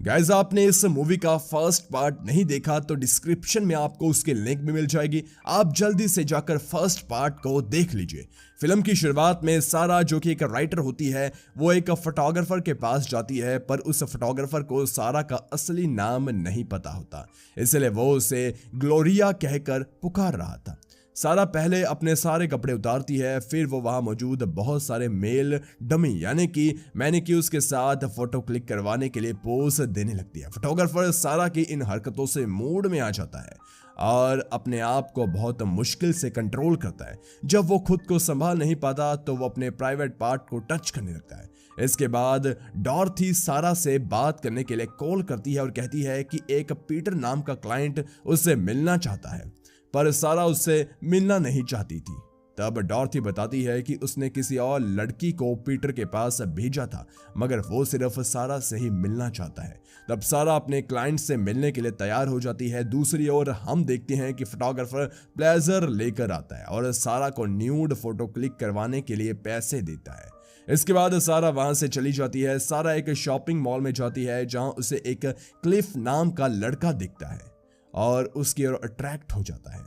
Guys, आपने इस movie का फर्स्ट पार्ट नहीं देखा तो डिस्क्रिप्शन में आपको उसकी लिंक भी मिल जाएगी। आप जल्दी से जाकर फर्स्ट पार्ट को देख लीजिए। फिल्म की शुरुआत में सारा, जो कि एक राइटर होती है, वो एक फोटोग्राफर के पास जाती है, पर उस फोटोग्राफर को सारा का असली नाम नहीं पता होता, इसलिए वो उसे ग्लोरिया कहकर पुकार रहा था। सारा पहले अपने सारे कपड़े उतारती है, फिर वो वहां मौजूद बहुत सारे मेल डमी यानी कि मैनिक्यूज के साथ फोटो क्लिक करवाने के लिए पोज देने लगती है। फोटोग्राफर सारा की इन हरकतों से मूड में आ जाता है और अपने आप को बहुत मुश्किल से कंट्रोल करता है। जब वो खुद को संभाल नहीं पाता तो वो अपने प्राइवेट पार्ट को टच करने लगता है। इसके बाद डॉर्थी सारा से बात करने के लिए कॉल करती है और कहती है कि एक पीटर नाम का क्लाइंट उससे मिलना चाहता है, पर सारा उससे मिलना नहीं चाहती थी। तब डॉर्थी बताती है कि उसने किसी और लड़की को पीटर के पास भेजा था, मगर वो सिर्फ सारा से ही मिलना चाहता है। तब सारा अपने क्लाइंट से मिलने के लिए तैयार हो जाती है। दूसरी ओर हम देखते हैं कि फोटोग्राफर प्लेजर लेकर आता है और सारा को न्यूड फोटो क्लिक करवाने के लिए पैसे देता है। इसके बाद सारा वहां से चली जाती है। सारा एक शॉपिंग मॉल में जाती है जहां उसे एक क्लिफ नाम का लड़का दिखता है और उसकी ओर अट्रैक्ट हो जाता है।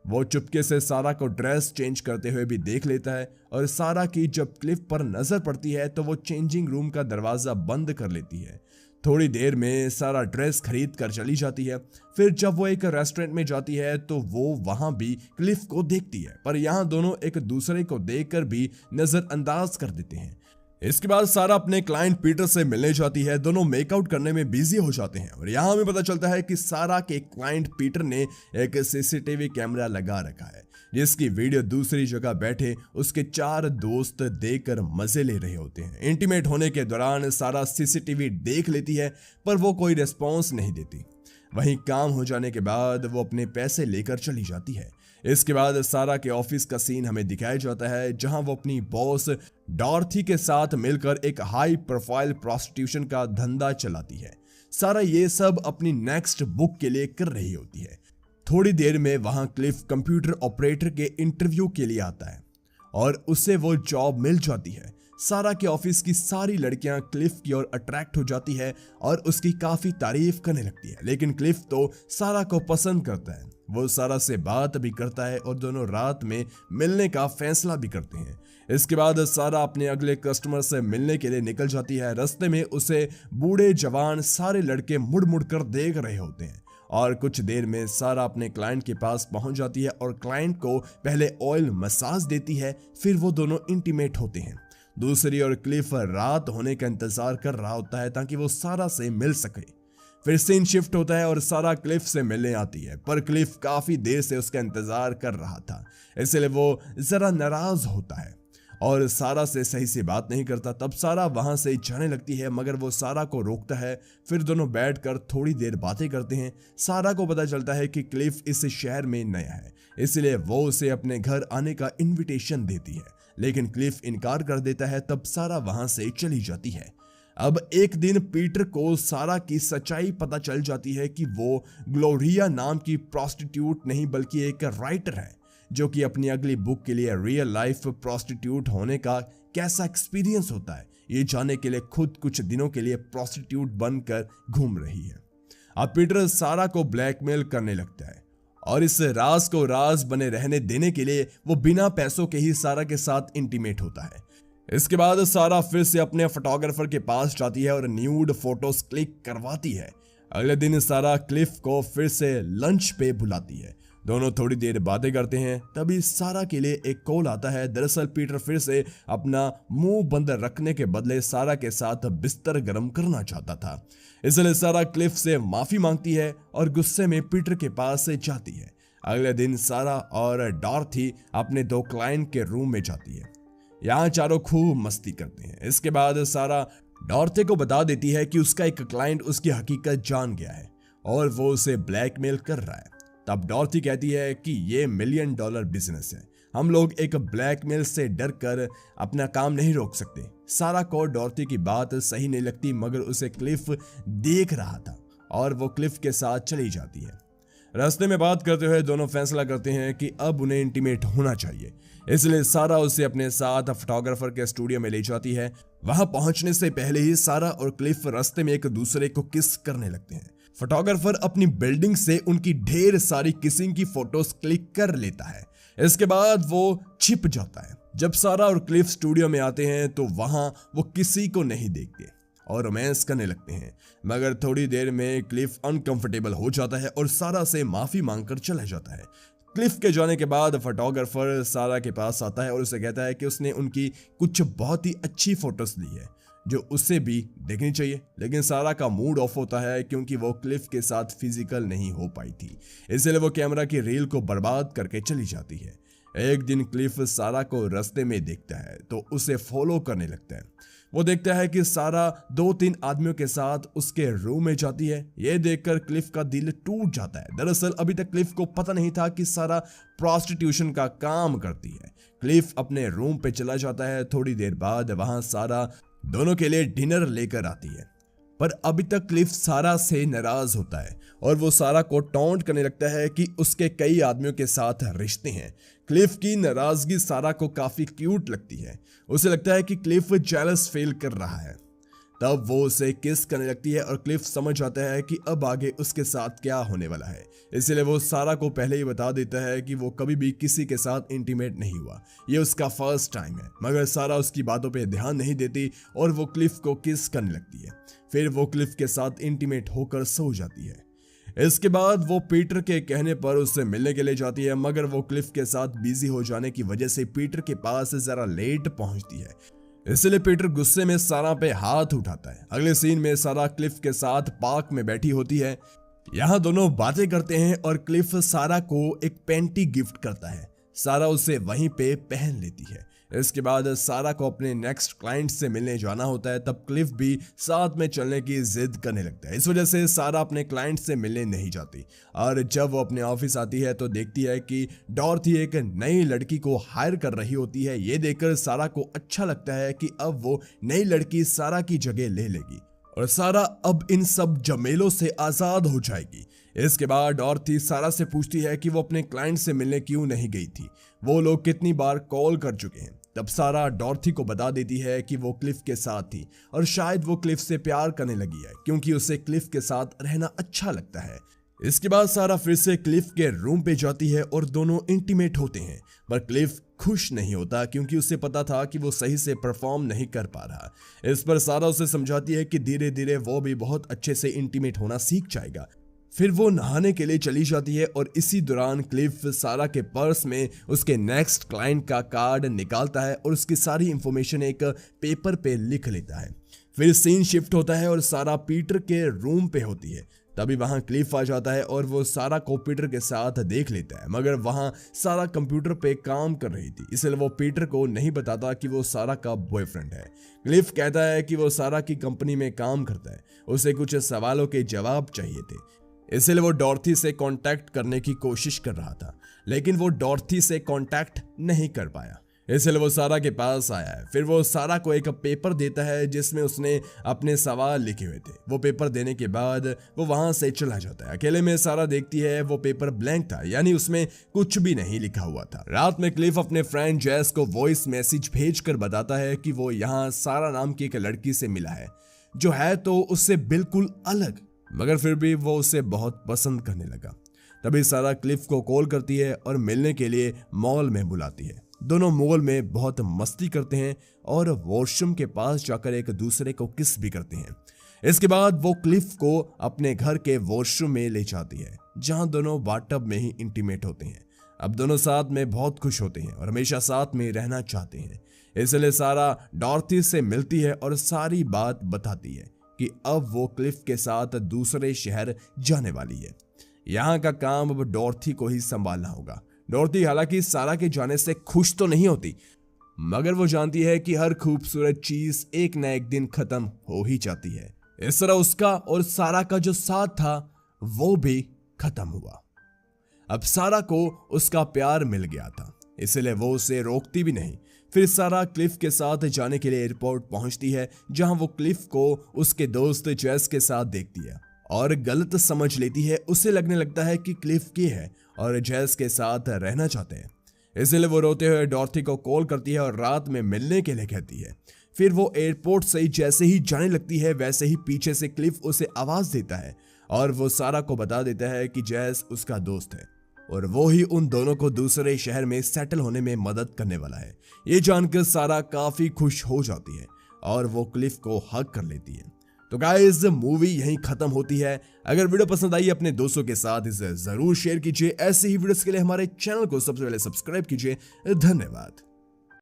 वो चुपके से सारा को ड्रेस चेंज करते हुए भी देख लेता है और सारा की जब क्लिफ पर नजर पड़ती है तो वो चेंजिंग रूम का दरवाजा बंद कर लेती है। थोड़ी देर में सारा ड्रेस खरीद कर चली जाती है। फिर जब वो एक रेस्टोरेंट में जाती है तो वो वहां भी क्लिफ को देखती है, पर यहाँ दोनों एक दूसरे को देखकर भी नजरअंदाज कर देते हैं। इसके बाद सारा अपने क्लाइंट पीटर से मिलने जाती है। दोनों मेकआउट करने में बिजी हो जाते हैं और यहाँ हमें पता चलता है कि सारा के क्लाइंट पीटर ने एक सीसीटीवी कैमरा लगा रखा है, जिसकी वीडियो दूसरी जगह बैठे उसके 4 दोस्त देखकर मजे ले रहे होते हैं। इंटीमेट होने के दौरान सारा सीसीटीवी देख लेती है, पर वो कोई रिस्पॉन्स नहीं देती। वहीं काम हो जाने के बाद वो अपने पैसे लेकर चली जाती है। इसके बाद सारा के ऑफिस का सीन हमें दिखाया जाता है, जहां वो अपनी बॉस डॉर्थी के साथ मिलकर एक हाई प्रोफाइल प्रोस्टिट्यूशन का धंधा चलाती है। सारा ये सब अपनी नेक्स्ट बुक के लिए कर रही होती है। थोड़ी देर में वहां क्लिफ कंप्यूटर ऑपरेटर के इंटरव्यू के लिए आता है और उसे वो जॉब मिल जाती है। सारा के ऑफिस की सारी लड़कियां क्लिफ की ओर अट्रैक्ट हो जाती है और उसकी काफी तारीफ करने लगती है, लेकिन क्लिफ तो सारा को पसंद करता है। वो सारा से बात भी करता है और दोनों रात में मिलने का फैसला भी करते हैं। इसके बाद सारा अपने अगले कस्टमर से मिलने के लिए निकल जाती है। रास्ते में उसे बूढ़े जवान सारे लड़के मुड़ मुड़ कर देख रहे होते हैं और कुछ देर में सारा अपने क्लाइंट के पास पहुंच जाती है और क्लाइंट को पहले ऑयल मसाज देती है, फिर वो दोनों इंटीमेट होते हैं। दूसरी ओर क्लिफ रात होने का इंतजार कर रहा होता है ताकि वो सारा से मिल सके। फिर सीन शिफ्ट होता है और सारा क्लिफ से मिलने आती है, पर क्लिफ काफी देर से उसका इंतजार कर रहा था, इसलिए वो जरा नाराज होता है और सारा से सही से बात नहीं करता। तब सारा वहां से जाने लगती है, मगर वो सारा को रोकता है। फिर दोनों बैठकर थोड़ी देर बातें करते हैं। सारा को पता चलता है कि क्लिफ इस शहर में नया है, इसलिए वो उसे अपने घर आने का इन्विटेशन देती है, लेकिन क्लिफ इनकार कर देता है। तब सारा वहां से चली जाती है। अब एक दिन पीटर को सारा की सच्चाई पता चल जाती है कि वो ग्लोरिया नाम की प्रोस्टिट्यूट नहीं बल्कि एक राइटर है, जो कि अपनी अगली बुक के लिए रियल लाइफ प्रोस्टिट्यूट होने का कैसा एक्सपीरियंस होता है ये जानने के लिए खुद कुछ दिनों के लिए प्रोस्टिट्यूट बनकर घूम रही है। अब पीटर सारा को ब्लैकमेल करने लगता है और इस राज को राज बने रहने देने के लिए वो बिना पैसों के ही सारा के साथ इंटीमेट होता है। इसके बाद सारा फिर से अपने फोटोग्राफर के पास जाती है और न्यूड फोटोज क्लिक करवाती है। अगले दिन सारा क्लिफ को फिर से लंच पे बुलाती है। दोनों थोड़ी देर बातें करते हैं। तभी सारा के लिए एक कॉल आता है। दरअसल पीटर फिर से अपना मुंह बंद रखने के बदले सारा के साथ बिस्तर गर्म करना चाहता था, इसलिए सारा क्लिफ से माफी मांगती है और गुस्से में पीटर के पास से जाती है। अगले दिन सारा और डॉर्थी अपने 2 क्लाइंट के रूम में जाती है। यहाँ चारों खूब मस्ती करते हैं। इसके बाद सारा डॉर्थी को बता देती है कि उसका एक क्लाइंट उसकी हकीकत जान गया है और वो उसे ब्लैकमेल कर रहा है। तब डॉर्थी कहती है कि ये $1 मिलियन बिजनेस है, हम लोग एक ब्लैकमेल से डर कर अपना काम नहीं रोक सकते। सारा को डॉर्थी की बात सही नहीं लगती, मगर उसे क्लिफ देख रहा था और वो क्लिफ के साथ चली जाती है। रास्ते में बात करते हुए दोनों फैसला करते हैं कि अब उन्हें इंटीमेट होना चाहिए। इसलिए सारा उसे अपने साथ फोटोग्राफर के स्टूडियो में ले जाती है। वहां पहुंचने से पहले ही सारा और क्लिफ रास्ते में एक दूसरे को किस करने लगते हैं। फोटोग्राफर अपनी बिल्डिंग से उनकी ढेर सारी किसिंग की फोटोज क्लिक कर लेता है। इसके बाद वो छिप जाता है। जब सारा और क्लिफ स्टूडियो में आते हैं तो वहां वो किसी को नहीं देखते और रोमांस करने लगते हैं, मगर थोड़ी देर में क्लिफ अनकंफर्टेबल हो जाता है और सारा से माफी मांगकर चला जाता है। क्लिफ के जाने के बाद फोटोग्राफर सारा के पास आता है और उसे कहता है कि उसने उनकी कुछ बहुत ही अच्छी फोटोज ली है जो उसे भी देखनी चाहिए, लेकिन सारा का मूड ऑफ होता है क्योंकि वो क्लिफ के साथ फिजिकल नहीं हो पाई थी। इसलिए वो कैमरा की रील को बर्बाद करके चली जाती है। एक दिन क्लिफ सारा को रास्ते में देखता है तो उसे फॉलो करने लगता है। वो देखता है कि सारा 2-3 आदमियों के साथ उसके रूम में जाती है। ये देखकर क्लिफ का दिल टूट जाता है। दरअसल अभी तक क्लिफ को पता नहीं था कि सारा प्रोस्टिट्यूशन का काम करती है। क्लिफ अपने रूम पे चला जाता है। थोड़ी देर बाद वहां सारा दोनों के लिए डिनर लेकर आती है, पर अभी तक क्लिफ सारा से नाराज होता है और वो सारा को टॉन्ट करने लगता है कि उसके कई आदमियों के साथ रिश्ते हैं। क्लिफ की नाराजगी सारा को काफी क्यूट लगती है। उसे लगता है कि क्लिफ जेलस फील कर रहा है। तब वो उसे किस करने लगती है और क्लिफ समझ जाता है कि अब आगे उसके साथ क्या होने वाला है। इसलिए वो सारा को पहले ही बता देता है कि वो कभी भी किसी के साथ इंटीमेट नहीं हुआ, ये उसका फर्स्ट टाइम है। मगर सारा उसकी बातों पे ध्यान नहीं देती और वो क्लिफ को किस करने लगती है। फिर वो क्लिफ के साथ इंटीमेट होकर सो जाती है। इसके बाद वो पीटर के कहने पर उससे मिलने के लिए जाती है, मगर वो क्लिफ के साथ बिजी हो जाने की वजह से पीटर के पास जरा लेट पहुंचती है। इसलिए पीटर गुस्से में सारा पे हाथ उठाता है। अगले सीन में सारा क्लिफ के साथ पार्क में बैठी होती है। यहाँ दोनों बातें करते हैं और क्लिफ सारा को एक पैंटी गिफ्ट करता है। सारा उसे वहीं पे पहन लेती है। इसके बाद सारा को अपने नेक्स्ट क्लाइंट से मिलने जाना होता है। तब क्लिफ भी साथ में चलने की जिद करने लगता है। इस वजह से सारा अपने क्लाइंट से मिलने नहीं जाती और जब वो अपने ऑफिस आती है तो देखती है कि डॉर्थी एक नई लड़की को हायर कर रही होती है। ये देखकर सारा को अच्छा लगता है कि अब वो नई लड़की सारा की जगह ले लेगी और सारा अब इन सब झमेलों से आजाद हो जाएगी। इसके बाद डॉर्थी सारा से पूछती है कि वो अपने क्लाइंट से मिलने क्यों नहीं गई थी, वो लोग कितनी बार कॉल कर चुके हैं। तब सारा डॉर्थी को बता देती है कि वो क्लिफ के साथ थी और शायद वो क्लिफ से प्यार करने लगी है क्योंकि उसे क्लिफ के साथ रहना अच्छा लगता है। इसके बाद सारा फिर से क्लिफ के रूम पे जाती है और दोनों इंटीमेट होते हैं, पर क्लिफ खुश नहीं होता क्योंकि उसे पता था कि वो सही से परफॉर्म नहीं कर पा रहा। इस पर सारा उसे समझाती है कि धीरे धीरे वो भी बहुत अच्छे से इंटीमेट होना सीख जाएगा। फिर वो नहाने के लिए चली जाती है और इसी दौरान क्लिफ सारा के पर्स में उसके नेक्स्ट क्लाइंट का कार्ड निकालता है और उसकी सारी इंफॉर्मेशन एक पेपर पे लिख लेता है। फिर सीन शिफ्ट होता है और सारा पीटर के रूम पे होती है। तभी वहां क्लिफ आ जाता है और वो सारा को पीटर के साथ देख लेता है, मगर वहां सारा कंप्यूटर पे काम कर रही थी, इसलिए वो पीटर को नहीं बताता कि वो सारा का बॉयफ्रेंड है। क्लिफ कहता है कि वो सारा की कंपनी में काम करता है, उसे कुछ सवालों के जवाब चाहिए थे, इसलिए वो डॉर्थी से कांटेक्ट करने की कोशिश कर रहा था, लेकिन वो डॉर्थी से कांटेक्ट नहीं कर पाया, इसलिए वो सारा के पास आया है। फिर वो सारा को एक पेपर देता है जिसमें उसने अपने सवाल लिखे हुए थे। वो पेपर देने के बाद वो वहां से चला जाता है। अकेले में सारा देखती है वो पेपर ब्लैंक था, यानी उसमें कुछ भी नहीं लिखा हुआ था। रात में क्लिफ अपने फ्रेंड जैस को वॉइस मैसेज भेजकर बताता है कि वो यहाँ सारा नाम की एक लड़की से मिला है जो है तो उससे बिल्कुल अलग, मगर फिर भी वो उसे बहुत पसंद करने लगा। तभी सारा क्लिफ को कॉल करती है और मिलने के लिए मॉल में बुलाती है। दोनों मॉल में बहुत मस्ती करते हैं और वॉशरूम के पास जाकर एक दूसरे को किस भी करते हैं। इसके बाद वो क्लिफ को अपने घर के वॉशरूम में ले जाती है जहां दोनों बाथटब में ही इंटीमेट होते हैं। अब दोनों साथ में बहुत खुश होते हैं और हमेशा साथ में रहना चाहते हैं। इसलिए सारा डॉर्थी से मिलती है और सारी बात बताती है कि अब वो क्लिफ के साथ दूसरे शहर जाने वाली है। यहाँ का काम अब डॉर्थी को ही संभालना होगा। डॉर्थी हालांकि सारा के जाने से खुश तो नहीं होती, मगर वो जानती है कि हर खूबसूरत चीज एक न एक दिन खत्म हो ही जाती है। इस तरह उसका और सारा का जो साथ था वो भी खत्म हुआ। अब सारा को उसका प्यार मिल गया था, इसलिए वो उसे रोकती भी नहीं। फिर सारा क्लिफ के साथ जाने के लिए एयरपोर्ट पहुंचती है जहां वो क्लिफ को उसके दोस्त जेस के साथ देखती है और गलत समझ लेती है। उसे लगने लगता है कि क्लिफ के है और जैस के साथ रहना चाहते हैं, इसलिए वो रोते हुए डॉर्थी को कॉल करती है और रात में मिलने के लिए कहती है। फिर वो एयरपोर्ट से जैसे ही जाने लगती है वैसे ही पीछे से क्लिफ उसे आवाज देता है और वो सारा को बता देता है कि जैस उसका दोस्त है और वो ही उन दोनों को दूसरे शहर में सेटल होने में मदद करने वाला है। ये जानकर सारा काफी खुश हो जाती है और वो क्लिफ को हग कर लेती है। तो गाइस मूवी यहीं खत्म होती है। अगर वीडियो पसंद आई अपने दोस्तों के साथ इसे जरूर शेयर कीजिए। ऐसे ही वीडियोस के लिए हमारे चैनल को सबसे पहले सब्सक्राइब कीजिए। धन्यवाद।